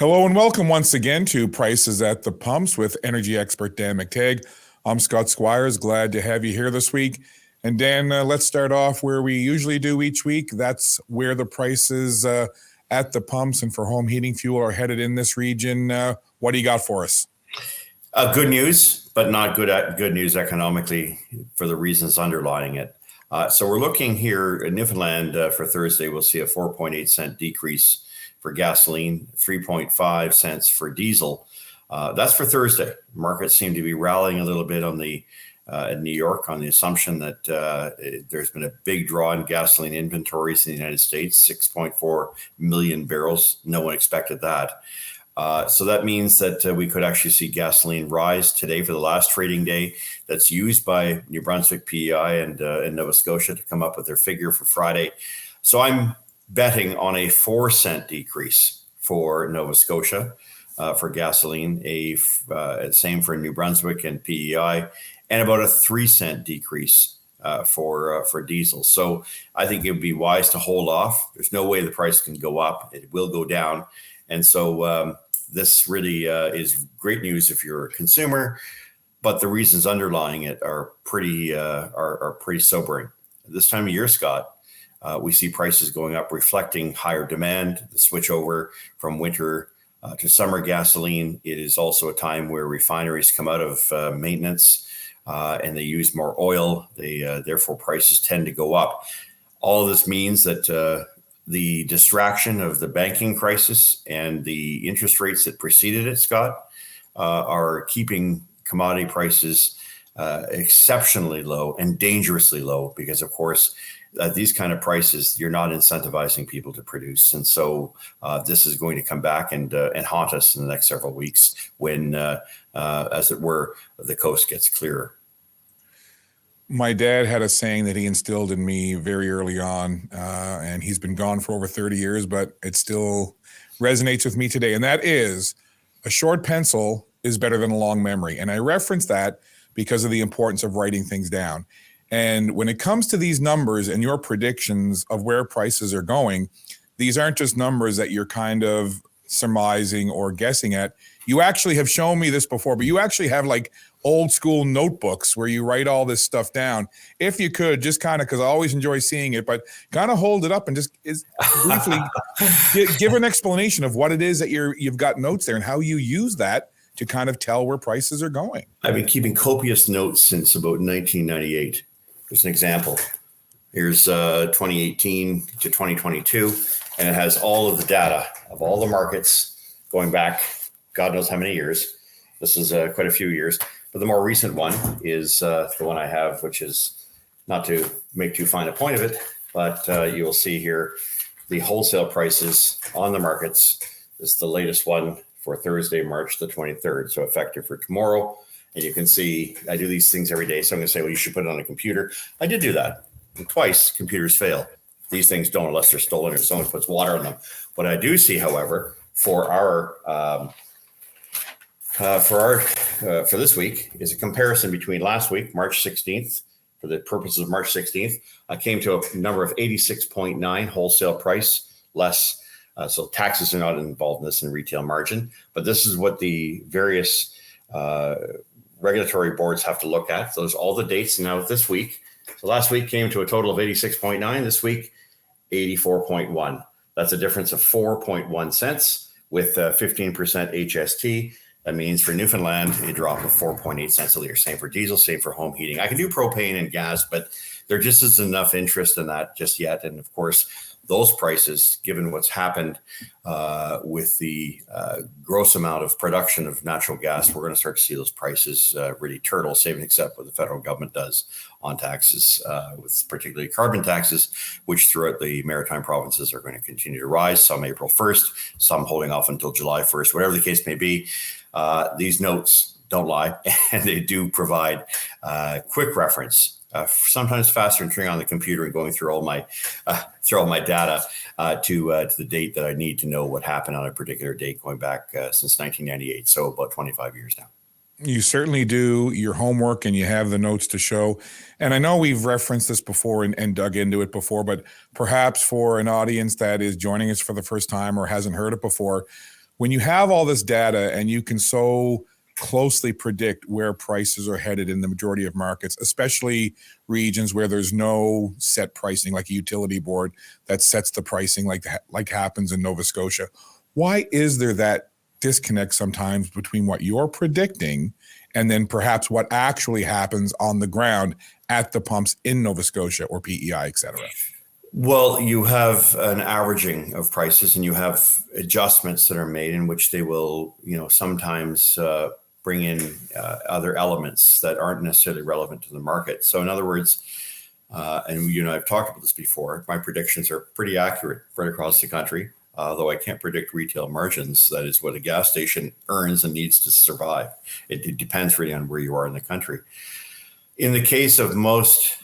Hello and welcome once again to Prices at the Pumps with energy expert Dan McTeague. I'm Scott Squires. Glad to have you here this week. And Dan, let's start off where we usually do each week. That's where the prices at the pumps and for home heating fuel are headed in this region. What do you got for us? Good news, but not good news economically for the reasons underlying it. So we're looking here in Newfoundland for Thursday. We'll see a 4.8 cent decrease for gasoline, 3.5 cents for diesel. That's for Thursday. Markets seem to be rallying a little bit on the in New York on the assumption that there's been a big draw in gasoline inventories in the United States, 6.4 million barrels. No one expected that. So that means that we could actually see gasoline rise today for the last trading day. That's used by New Brunswick, PEI, and Nova Scotia to come up with their figure for Friday. So I'm betting on a 4-cent decrease for Nova Scotia for gasoline, same for New Brunswick and PEI, and about a 3-cent decrease for diesel. So I think it would be wise to hold off. There's no way the price can go up. It will go down. And so this really is great news if you're a consumer, but the reasons underlying it are pretty sobering. This time of year, Scott, we see prices going up, reflecting higher demand, the switch over from winter to summer gasoline. It is also a time where refineries come out of maintenance and they use more oil. Therefore, prices tend to go up. All of this means that the distraction of the banking crisis and the interest rates that preceded it, Scott, are keeping commodity prices exceptionally low and dangerously low because, of course, these kind of prices, you're not incentivizing people to produce. And so this is going to come back and haunt us in the next several weeks when, as it were, the coast gets clearer. My dad had a saying that he instilled in me very early on, and he's been gone for over 30 years, but it still resonates with me today. And that is, a short pencil is better than a long memory. And I reference that because of the importance of writing things down. And when it comes to these numbers and your predictions of where prices are going, these aren't just numbers that you're kind of surmising or guessing at. You actually have shown me this before, but you actually have like old school notebooks where you write all this stuff down. If you could just kind of, because I always enjoy seeing it, but kind of hold it up and just briefly give an explanation of what it is that you've got notes there and how you use that to kind of tell where prices are going. I've been keeping copious notes since about 1998. There's an example. Here's 2018 to 2022, and it has all of the data of all the markets going back God knows how many years. This is quite a few years. But the more recent one is the one I have, which is not to make too fine a point of it, but you will see here the wholesale prices on the markets. This is the latest one for Thursday, March the 23rd, so effective for tomorrow. And you can see I do these things every day. So I'm going to say, well, you should put it on a computer. I did do that. And twice computers fail. These things don't unless they're stolen or someone puts water on them. What I do see, however, for this week is a comparison between last week, March 16th, for the purposes of March 16th. I came to a number of 86.9 wholesale price less. So taxes are not involved in this in retail margin. But this is what the various regulatory boards have to look at. Those all the dates now this week. So last week came to a total of 86.9. This week, 84.1. That's a difference of 4.1 cents with 15% HST. That means for Newfoundland, a drop of 4.8 cents a liter. Same for diesel, same for home heating. I can do propane and gas, but there just isn't enough interest in that just yet. And of course, those prices, given what's happened with the gross amount of production of natural gas, we're going to start to see those prices really turtle, save and except what the federal government does on taxes, with particularly carbon taxes, which throughout the maritime provinces are going to continue to rise, some April 1st, some holding off until July 1st, whatever the case may be. These notes don't lie, and they do provide quick reference. Sometimes faster than turning on the computer and going through all my data to the date that I need to know what happened on a particular date going back since 1998, so about 25 years now. You certainly do your homework and you have the notes to show. And I know we've referenced this before and dug into it before, but perhaps for an audience that is joining us for the first time or hasn't heard it before, when you have all this data and you can so closely predict where prices are headed in the majority of markets, especially regions where there's no set pricing, like a utility board that sets the pricing like happens in Nova Scotia. Why is there that disconnect sometimes between what you're predicting and then perhaps what actually happens on the ground at the pumps in Nova Scotia or PEI, et cetera? Well, you have an averaging of prices, and you have adjustments that are made in which they will, sometimes bring in other elements that aren't necessarily relevant to the market. So in other words, and I've talked about this before, my predictions are pretty accurate right across the country, though I can't predict retail margins. That is what a gas station earns and needs to survive. It depends really on where you are in the country. In the case of most,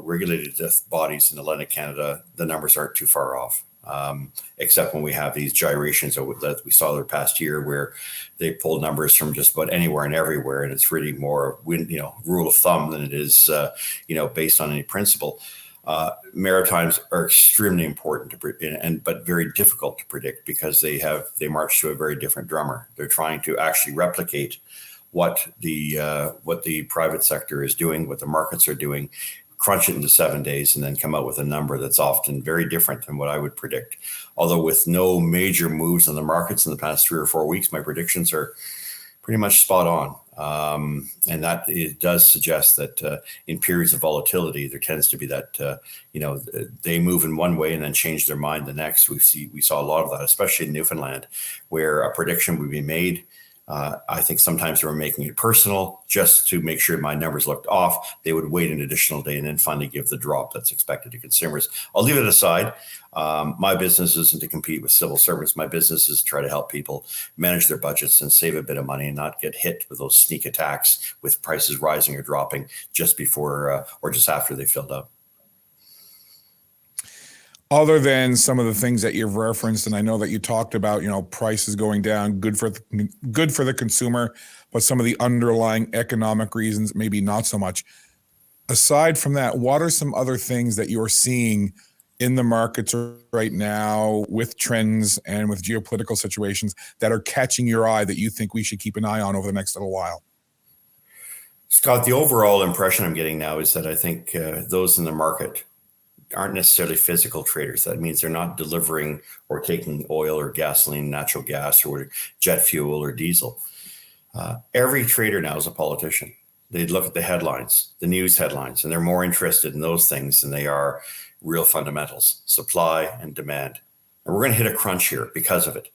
regulated bodies in Atlantic Canada, the numbers aren't too far off, except when we have these gyrations that we saw the past year where they pull numbers from just about anywhere and everywhere. And it's really more, rule of thumb than it is, based on any principle. Maritimes are extremely important but very difficult to predict because they march to a very different drummer. They're trying to actually replicate what the private sector is doing, what the markets are doing, crunch it into 7 days, and then come out with a number that's often very different than what I would predict. Although with no major moves in the markets in the past 3 or 4 weeks, my predictions are pretty much spot on. And that it does suggest that in periods of volatility, there tends to be that, they move in one way and then change their mind the next. We saw a lot of that, especially in Newfoundland, where a prediction would be made. I think sometimes they were making it personal just to make sure my numbers looked off. They would wait an additional day and then finally give the drop that's expected to consumers. I'll leave it aside. My business isn't to compete with civil servants. My business is to try to help people manage their budgets and save a bit of money and not get hit with those sneak attacks with prices rising or dropping just before or just after they filled up. Other than some of the things that you've referenced, and I know that you talked about, prices going down, good for the consumer, but some of the underlying economic reasons, maybe not so much. Aside from that, what are some other things that you're seeing in the markets right now with trends and with geopolitical situations that are catching your eye that you think we should keep an eye on over the next little while? Scott, the overall impression I'm getting now is that I think those in the market aren't necessarily physical traders. That means they're not delivering or taking oil or gasoline, natural gas, or jet fuel or diesel. Every trader now is a politician. They look at the headlines, the news headlines, and they're more interested in those things than they are real fundamentals, supply and demand. And we're going to hit a crunch here because of it.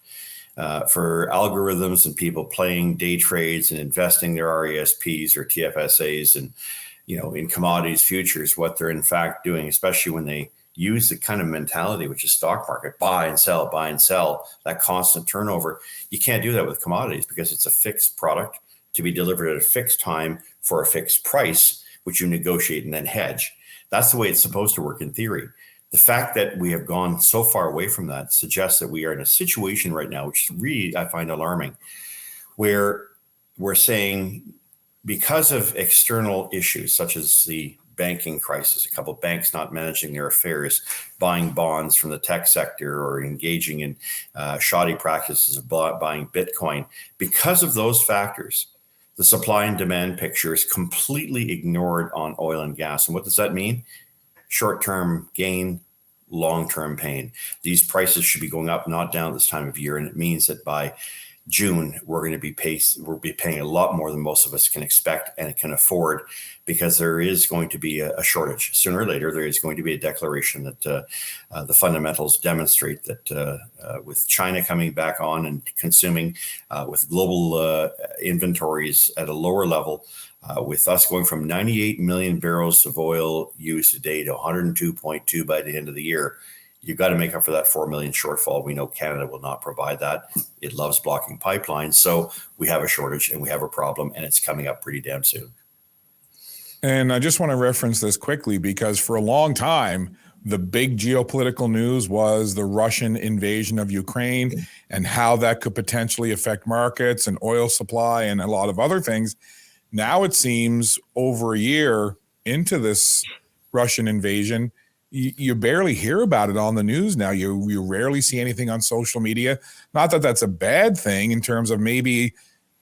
For algorithms and people playing day trades and investing their RESPs or TFSAs and in commodities futures, what they're in fact doing, especially when they use the kind of mentality, which is stock market, buy and sell, that constant turnover. You can't do that with commodities because it's a fixed product to be delivered at a fixed time for a fixed price, which you negotiate and then hedge. That's the way it's supposed to work in theory. The fact that we have gone so far away from that suggests that we are in a situation right now, which really I find alarming, where we're saying, because of external issues such as the banking crisis, a couple of banks not managing their affairs, buying bonds from the tech sector or engaging in shoddy practices of buying Bitcoin, because of those factors, the supply and demand picture is completely ignored on oil and gas. And what does that mean? Short-term gain, long-term pain. These prices should be going up, not down this time of year. And it means that by June, we'll be paying a lot more than most of us can expect and can afford, because there is going to be a shortage. Sooner or later, there is going to be a declaration that the fundamentals demonstrate that with China coming back on and consuming, with global inventories at a lower level, with us going from 98 million barrels of oil used a day to 102.2 by the end of the year, you've got to make up for that 4 million shortfall. We know Canada will not provide that. It loves blocking pipelines. So we have a shortage and we have a problem, and it's coming up pretty damn soon. And I just want to reference this quickly because for a long time, the big geopolitical news was the Russian invasion of Ukraine and how that could potentially affect markets and oil supply and a lot of other things. Now it seems over a year into this Russian invasion, you barely hear about it on the news now. You rarely see anything on social media. Not that that's a bad thing in terms of maybe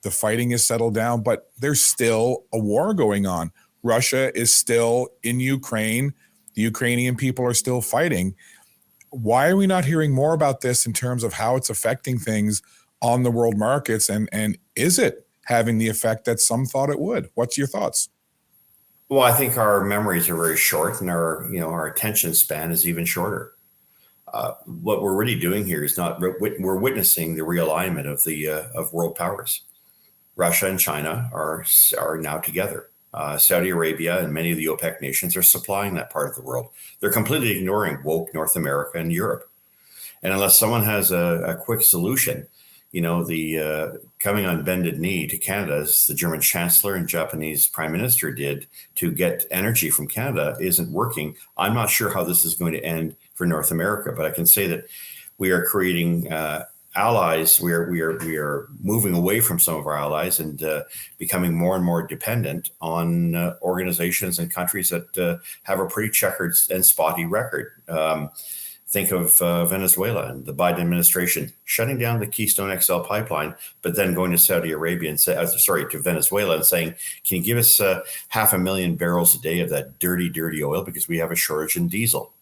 the fighting is settled down, but there's still a war going on. Russia is still in Ukraine. The Ukrainian people are still fighting. Why are we not hearing more about this in terms of how it's affecting things on the world markets? And is it having the effect that some thought it would? What's your thoughts? Well, I think our memories are very short, and our attention span is even shorter. What we're really doing here is not we're witnessing the realignment of world powers. Russia and China are now together. Saudi Arabia and many of the OPEC nations are supplying that part of the world. They're completely ignoring woke North America and Europe. And unless someone has a quick solution, the coming on bended knee to Canada, as the German Chancellor and Japanese Prime Minister did to get energy from Canada, isn't working. I'm not sure how this is going to end for North America, but I can say that we are creating allies. We are moving away from some of our allies and becoming more and more dependent on organizations and countries that have a pretty checkered and spotty record. Think of Venezuela and the Biden administration shutting down the Keystone XL pipeline, but then going to Saudi Arabia and to Venezuela and saying, "Can you give us 500,000 barrels a day of that dirty, dirty oil because we have a shortage in diesel?"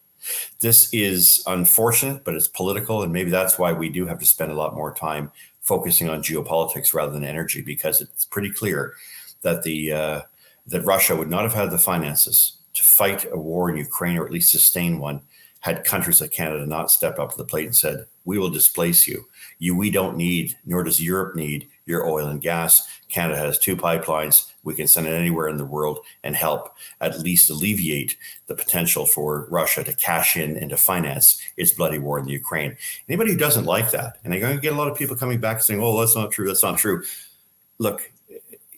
This is unfortunate, but it's political, and maybe that's why we do have to spend a lot more time focusing on geopolitics rather than energy, because it's pretty clear that that Russia would not have had the finances to fight a war in Ukraine, or at least sustain one, had countries like Canada not stepped up to the plate and said, "We will displace you. We don't need, nor does Europe need, your oil and gas. Canada has 2 pipelines. We can send it anywhere in the world and help at least alleviate the potential for Russia to cash in and to finance its bloody war in the Ukraine." Anybody who doesn't like that, and they're going to get a lot of people coming back saying, "Oh, that's not true. That's not true." Look,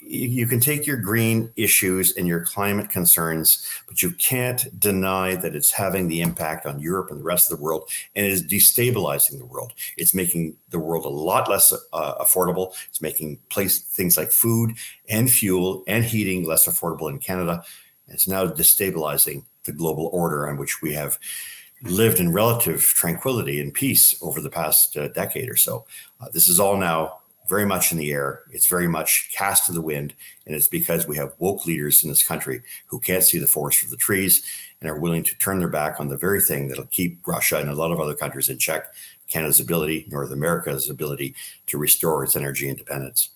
you can take your green issues and your climate concerns, but you can't deny that it's having the impact on Europe and the rest of the world, and it is destabilizing the world. It's making the world a lot less affordable. It's making things like food and fuel and heating less affordable in Canada. It's now destabilizing the global order on which we have lived in relative tranquility and peace over the past decade or so. This is all now very much in the air. It's very much cast to the wind. And it's because we have woke leaders in this country who can't see the forest for the trees and are willing to turn their back on the very thing that'll keep Russia and a lot of other countries in check, Canada's ability, North America's ability to restore its energy independence.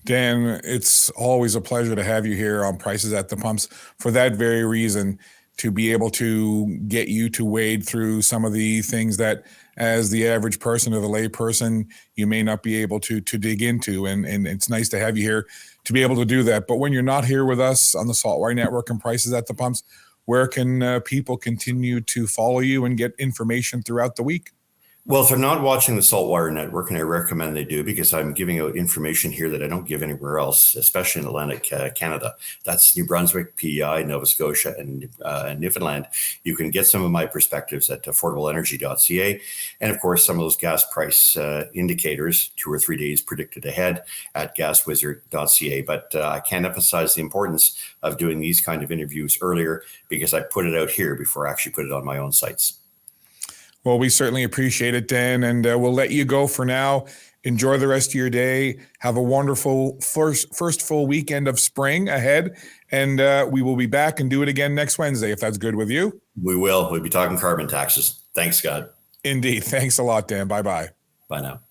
Dan, it's always a pleasure to have you here on Prices at the Pumps for that very reason, to be able to get you to wade through some of the things that, as the average person or the lay person, you may not be able to dig into. And it's nice to have you here to be able to do that. But when you're not here with us on the SaltWire Network and Prices at the Pumps, where can people continue to follow you and get information throughout the week? Well, if they're not watching the SaltWire Network, and I recommend they do, because I'm giving out information here that I don't give anywhere else, especially in Atlantic Canada. That's New Brunswick, PEI, Nova Scotia, and Newfoundland. You can get some of my perspectives at affordableenergy.ca. And of course, some of those gas price indicators, 2 or 3 days predicted ahead, at gaswizard.ca. But I can't emphasize the importance of doing these kind of interviews earlier, because I put it out here before I actually put it on my own sites. Well, we certainly appreciate it, Dan, and we'll let you go for now. Enjoy the rest of your day. Have a wonderful first full weekend of spring ahead, and we will be back and do it again next Wednesday, if that's good with you. We will. We'll be talking carbon taxes. Thanks, Scott. Indeed. Thanks a lot, Dan. Bye-bye. Bye now.